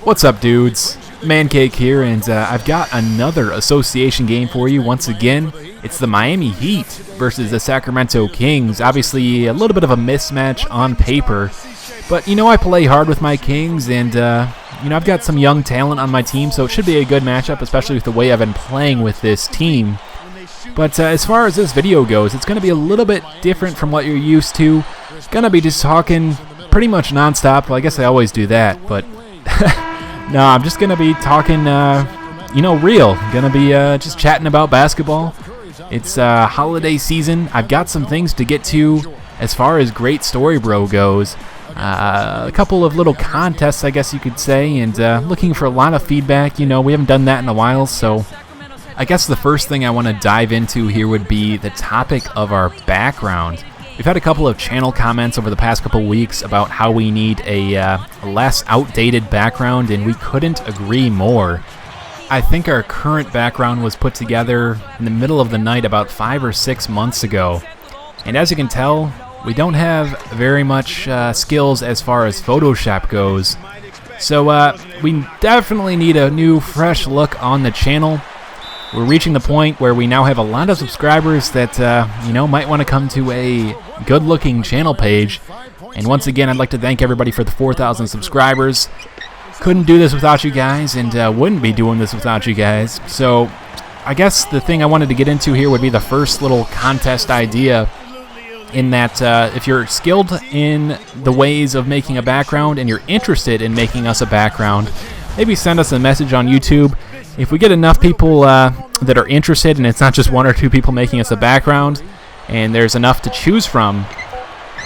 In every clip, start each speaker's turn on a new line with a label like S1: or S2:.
S1: What's up, dudes? Mancake here, and I've got another association game for you once again. It's the Miami Heat versus the Sacramento Kings. Obviously, a little bit of a mismatch on paper, but you know I play hard with my Kings, and you know I've got some young talent on my team, so it should be a good matchup, especially with the way I've been playing with this team. But as far as this video goes, it's going to be a little bit different from what you're used to. Going to be just talking pretty much nonstop. Well, I guess I always do that, but no, I'm just going to be talking, you know, real. Going to be just chatting about basketball. It's holiday season. I've got some things to get to as far as GreatStoryBro goes. A couple of little contests, I guess you could say, and looking for a lot of feedback. You know, we haven't done that in a while, so I guess the first thing I want to dive into here would be the topic of our background. We've had a couple of channel comments over the past couple weeks about how we need a less outdated background, and we couldn't agree more. I think our current background was put together in the middle of the night about 5 or 6 months ago. And as you can tell, we don't have very much skills as far as Photoshop goes. So we definitely need a new, fresh look on the channel. We're reaching the point where we now have a lot of subscribers that, you know, might want to come to a good-looking channel page. And once again, I'd like to thank everybody for the 4,000 subscribers. Couldn't do this without you guys, and wouldn't be doing this without you guys. So I guess the thing I wanted to get into here would be the first little contest idea, in that if you're skilled in the ways of making a background and you're interested in making us a background, maybe send us a message on YouTube. If we get enough people that are interested, and it's not just 1 or 2 people making us a background, and there's enough to choose from,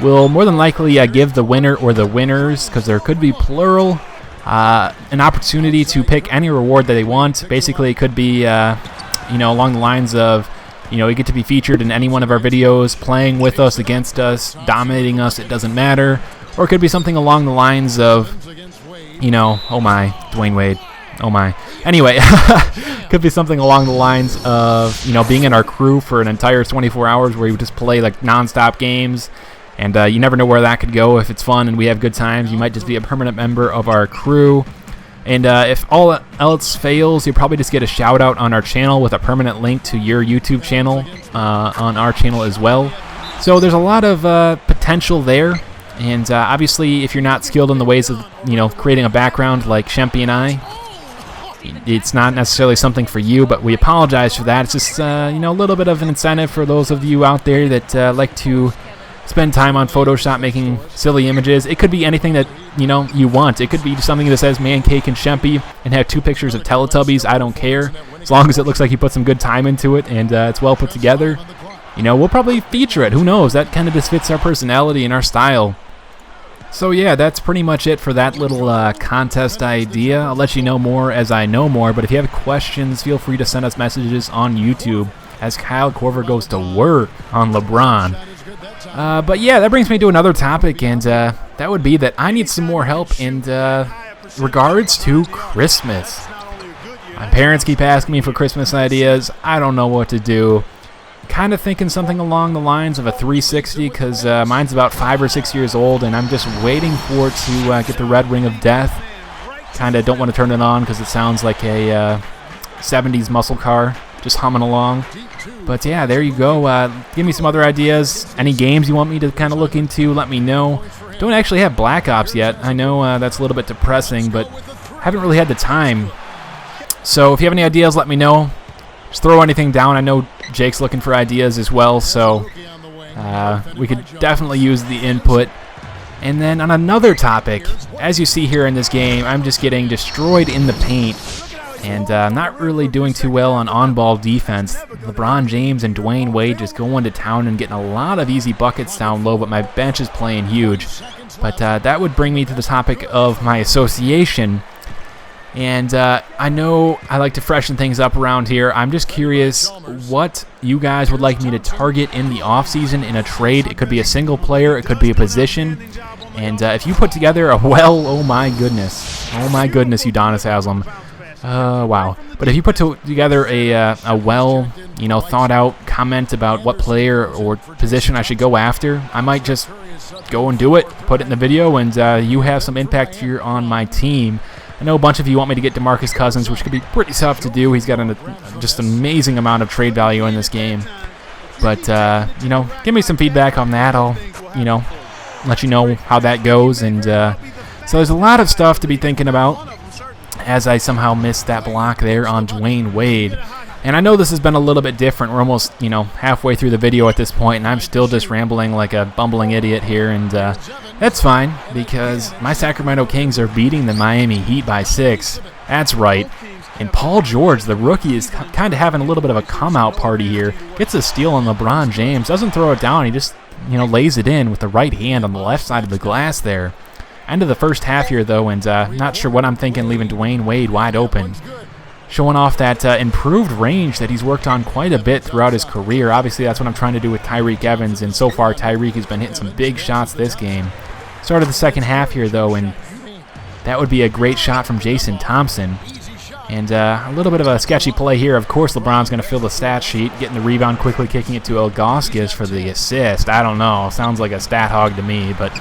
S1: we'll more than likely give the winner or the winners, because there could be plural, an opportunity to pick any reward that they want. Basically, it could be, you know, along the lines of, you know, you get to be featured in any one of our videos, playing with us, against us, dominating us, it doesn't matter. Or it could be something along the lines of, you know, oh my, Dwayne Wade. Oh my. Anyway, could be something along the lines of, you know, being in our crew for an entire 24 hours where you just play like non-stop games, and you never know where that could go. If it's fun and we have good times, you might just be a permanent member of our crew. And if all else fails, you'll probably just get a shout out on our channel with a permanent link to your YouTube channel on our channel as well. So there's a lot of potential there. And obviously, if you're not skilled in the ways of, you know, creating a background like Shempy and I, it's not necessarily something for you, but we apologize for that. It's just, you know, a little bit of an incentive for those of you out there that like to spend time on Photoshop making silly images. It could be anything that, you know, you want. It could be something that says Mancake and Shempy and have 2 pictures of Teletubbies. I don't care. As long as it looks like you put some good time into it and it's well put together, you know, we'll probably feature it. Who knows? That kind of just fits our personality and our style. So yeah, that's pretty much it for that little contest idea. I'll let you know more as I know more, but if you have questions, feel free to send us messages on YouTube as Kyle Korver goes to work on LeBron. But yeah, that brings me to another topic, and that would be that I need some more help in regards to Christmas. My parents keep asking me for Christmas ideas. I don't know what to do. Kind of thinking something along the lines of a 360, because mine's about 5 or 6 years old, and I'm just waiting for it to get the red ring of death. Kind of don't want to turn it on because it sounds like a 70s muscle car just humming along. But yeah, there you go. Give me some other ideas. Any games you want me to kind of look into, let me know. Don't actually have Black Ops yet. I know that's a little bit depressing, but haven't really had the time. So if you have any ideas, let me know. Just throw anything down. I know Jake's looking for ideas as well, so we could definitely use the input. And then on another topic, as you see here in this game, I'm just getting destroyed in the paint, and not really doing too well on-ball defense. LeBron James and Dwayne Wade just going to town and getting a lot of easy buckets down low, but my bench is playing huge. But that would bring me to the topic of my association. And I know I like to freshen things up around here. I'm just curious what you guys would like me to target in the offseason in a trade. It could be a single player. It could be a position. And if you put together a, well, oh my goodness, Udonis Haslem. Wow. But if you put together a well, thought out comment about what player or position I should go after, I might just go and do it, put it in the video, and you have some impact here on my team. I know a bunch of you want me to get DeMarcus Cousins, which could be pretty tough to do. He's got just an amazing amount of trade value in this game. But, give me some feedback on that. I'll, let you know how that goes. And so there's a lot of stuff to be thinking about as I somehow missed that block there on Dwayne Wade. And I know this has been a little bit different. We're almost, halfway through the video at this point, and I'm still just rambling like a bumbling idiot here. And that's fine, because my Sacramento Kings are beating the Miami Heat by 6. That's right. And Paul George, the rookie, is kind of having a little bit of a come-out party here. Gets a steal on LeBron James. Doesn't throw it down. He just, lays it in with the right hand on the left side of the glass there. End of the first half here, though, and not sure what I'm thinking, leaving Dwayne Wade wide open. Showing off that improved range that he's worked on quite a bit throughout his career. Obviously, that's what I'm trying to do with Tyreke Evans, and so far Tyreke has been hitting some big shots this game. Start of the second half here, though, and that would be a great shot from Jason Thompson. And a little bit of a sketchy play here. Of course, LeBron's going to fill the stat sheet, getting the rebound, quickly kicking it to Ilgauskas for the assist. I don't know. Sounds like a stat hog to me, but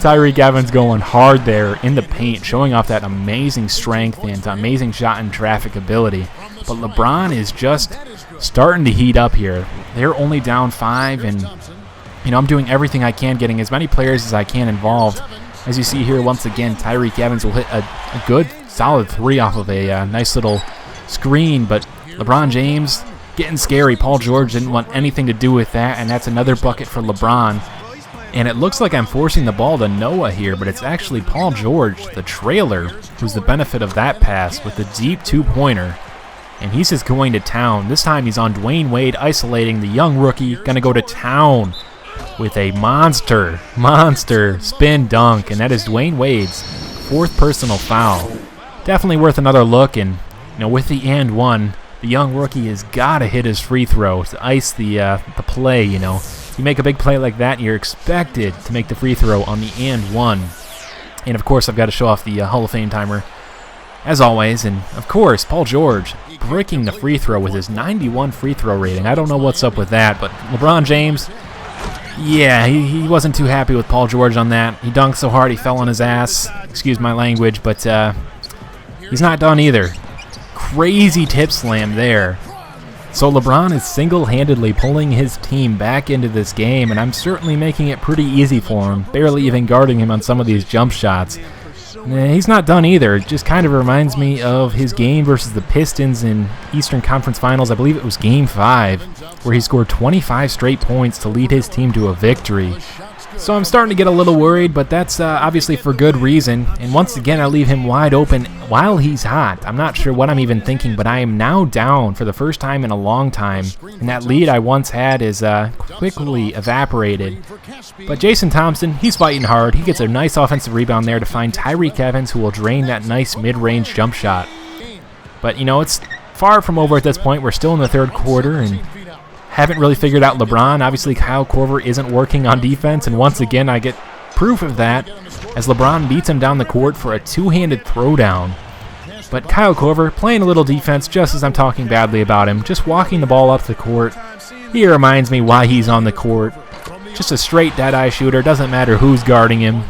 S1: Tyreke Evans going hard there in the paint, showing off that amazing strength and amazing shot and traffic ability. But LeBron is just starting to heat up here. They're only down 5, and I'm doing everything I can, getting as many players as I can involved. As you see here, once again, Tyreke Evans will hit a good, solid 3 off of a nice little screen, but LeBron James getting scary. Paul George didn't want anything to do with that, and that's another bucket for LeBron. And it looks like I'm forcing the ball to Noah here, but it's actually Paul George, the trailer, who's the benefit of that pass with the deep 2-pointer. And he's just going to town. This time he's on Dwayne Wade, isolating the young rookie, going to go to town with a monster spin dunk, and that is Dwayne Wade's 4th personal foul. Definitely worth another look, and with the and one, the young rookie has got to hit his free throw to ice the play. You make a big play like that, and you're expected to make the free throw on the and one. And of course, I've got to show off the Hall of Fame timer, as always. And of course, Paul George breaking the free throw with his 91 free throw rating. I don't know what's up with that, but LeBron James, yeah, he wasn't too happy with Paul George on that. He dunked so hard he fell on his ass. Excuse my language, but he's not done either. Crazy tip slam there. So LeBron is single-handedly pulling his team back into this game, and I'm certainly making it pretty easy for him, barely even guarding him on some of these jump shots. He's not done either. It just kind of reminds me of his game versus the Pistons in Eastern Conference Finals. I believe it was Game 5, where he scored 25 straight points to lead his team to a victory. So I'm starting to get a little worried, but that's obviously for good reason. And once again, I leave him wide open while he's hot. I'm not sure what I'm even thinking, but I am now down for the first time in a long time. And that lead I once had is quickly evaporated. But Jason Thompson, he's fighting hard. He gets a nice offensive rebound there to find Tyreke Evans, who will drain that nice mid-range jump shot. But, it's far from over at this point. We're still in the third quarter, and haven't really figured out LeBron. Obviously, Kyle Korver isn't working on defense, and once again, I get proof of that as LeBron beats him down the court for a two-handed throwdown. But Kyle Korver playing a little defense just as I'm talking badly about him, just walking the ball up the court. He reminds me why he's on the court. Just a straight dead-eye shooter, doesn't matter who's guarding him.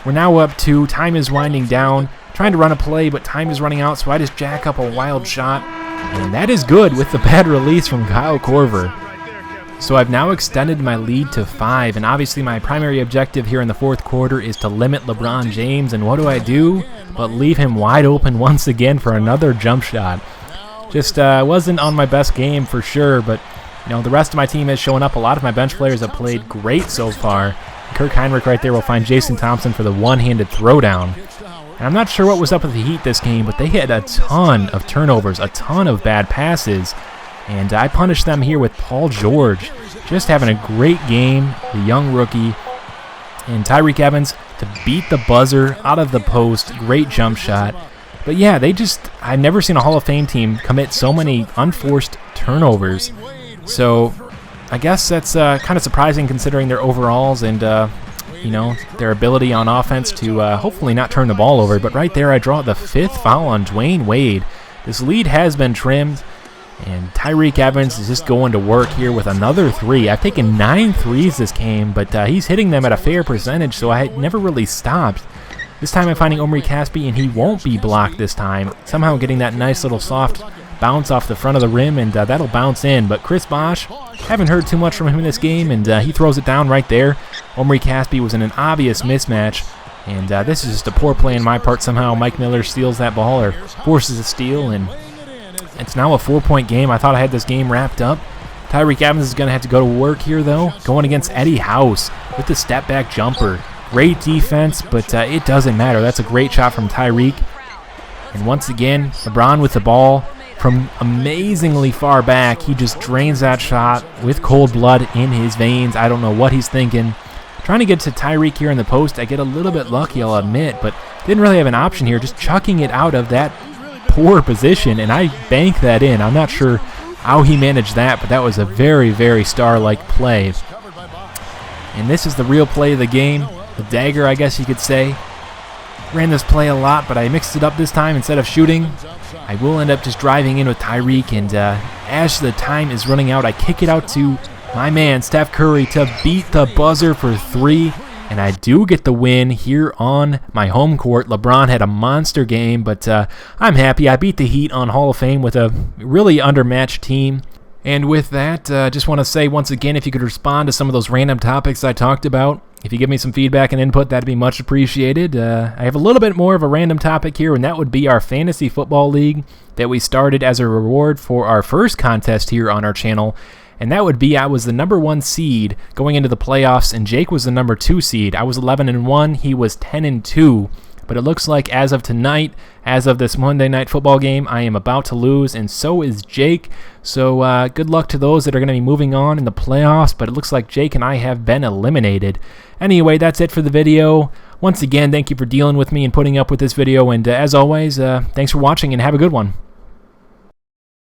S1: We're now up 2, time is winding down, trying to run a play, but time is running out, so I just jack up a wild shot. And that is good with the bad release from Kyle Korver. So I've now extended my lead to 5, and obviously my primary objective here in the fourth quarter is to limit LeBron James, and what do? But leave him wide open once again for another jump shot. Just wasn't on my best game for sure, but the rest of my team is showing up. A lot of my bench players have played great so far. Kirk Heinrich right there will find Jason Thompson for the one-handed throwdown. And I'm not sure what was up with the Heat this game, but they had a ton of turnovers, a ton of bad passes. And I punished them here with Paul George, just having a great game, the young rookie. And Tyreke Evans to beat the buzzer out of the post, great jump shot. But yeah, I've never seen a Hall of Fame team commit so many unforced turnovers. So I guess that's kind of surprising considering their overalls. And you know, their ability on offense to hopefully not turn the ball over. But right there, I draw the 5th foul on Dwayne Wade. This lead has been trimmed, and Tyreek Evans is just going to work here with another 3. I've taken 9 threes this game, but he's hitting them at a fair percentage, so I never really stopped. This time I'm finding Omri Caspi, and he won't be blocked this time. Somehow getting that nice little soft bounce off the front of the rim, and that'll bounce in. But Chris Bosch, haven't heard too much from him in this game, and he throws it down right there. Omri Caspi was in an obvious mismatch, and this is just a poor play on my part. Somehow Mike Miller steals that ball, or forces a steal, and it's now a 4-point game. I thought I had this game wrapped up. Tyreek Evans is going to have to go to work here, though, going against Eddie House with the step-back jumper. Great defense, but it doesn't matter. That's a great shot from Tyreek. And once again, LeBron with the ball from amazingly far back. He just drains that shot with cold blood in his veins. I don't know what he's thinking. Trying to get to Tyreek here in the post. I get a little bit lucky, I'll admit, but didn't really have an option here. Just chucking it out of that poor position, and I bank that in. I'm not sure how he managed that, but that was a very, very star-like play. And this is the real play of the game. The dagger, I guess you could say. Ran this play a lot, but I mixed it up this time. Instead of shooting, I will end up just driving in with Tyreek, and as the time is running out, I kick it out to my man, Steph Curry, to beat the buzzer for 3, and I do get the win here on my home court. LeBron had a monster game, but I'm happy. I beat the Heat on Hall of Fame with a really undermatched team. And with that, just want to say once again, if you could respond to some of those random topics I talked about, if you give me some feedback and input, that'd be much appreciated. I have a little bit more of a random topic here, and that would be our Fantasy Football League that we started as a reward for our first contest here on our channel. And that would be, I was the number 1 seed going into the playoffs, and Jake was the number 2 seed. I was 11-1, he was 10-2. But it looks like as of tonight, as of this Monday Night Football game, I am about to lose, and so is Jake. So good luck to those that are going to be moving on in the playoffs, but it looks like Jake and I have been eliminated. Anyway, that's it for the video. Once again, thank you for dealing with me and putting up with this video, and as always, thanks for watching and have a good one.